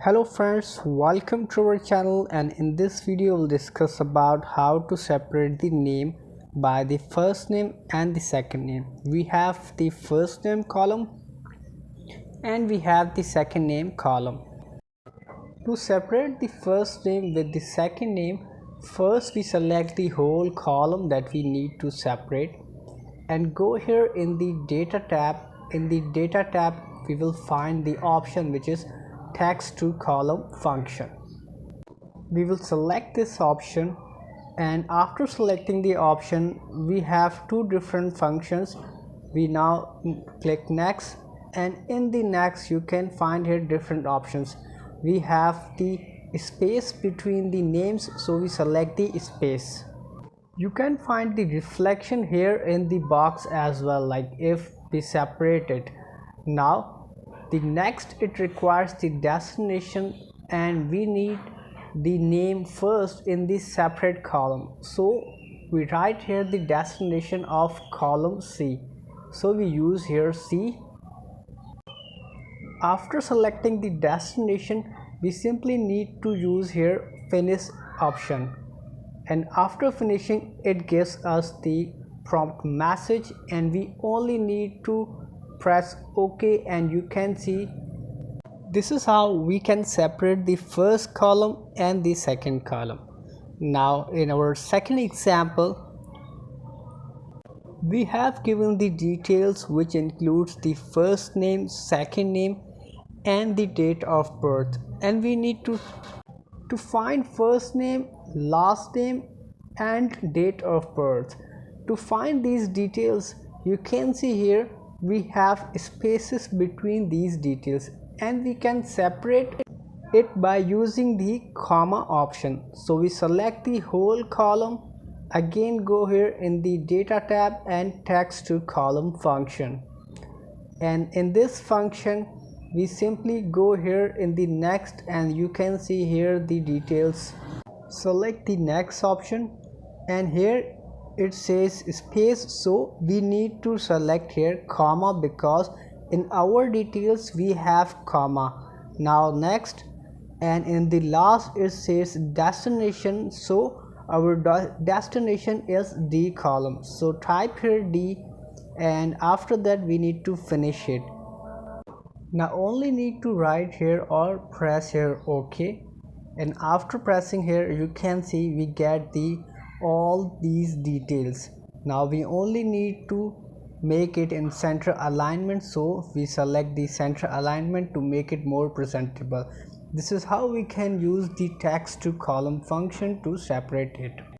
Hello friends, welcome to our channel, and in this video we'll discuss about how to separate the name by the first name and the second name. We have the first name column and we have the second name column. To separate the first name with the second name, first we select the whole column that we need to separate and go here in the data tab. In the data tab we will find the option which is TextToColumn function. We will select this option, and after selecting the option we have two different functions. We now click next, and in the next you can find here different options. We have the space between the names, so we select the space. You can find the reflection here in the box as well, like if we separate it. Now the next, it requires the destination, and we need the name first in this separate column, so we write here the destination of column C, so we use here C. After selecting the destination, we simply need to use here finish option, and after finishing it gives us the prompt message, and we only need to press OK, and you can see this is how we can separate the first column and the second column. Now in our second example, we have given the details which includes the first name, second name and the date of birth, and we need to find first name, last name and date of birth. To find these details, you can see here we have spaces between these details, and we can separate it by using the comma option. So we select the whole column, again go here in the data tab and TextToColumn function, and in this function we simply go here in the next, and you can see here the details. Select the next option, and here it says space, so we need to select here comma because in our details we have comma. Now next, and in the last it says destination, so our destination is D column, so type here D, and after that we need to finish it. Now only need to write here or press here OK, and after pressing here you can see we get all these details. Now we only need to make it in center alignment, so we select the center alignment to make it more presentable. This is how we can use the TextToColumn function to separate it.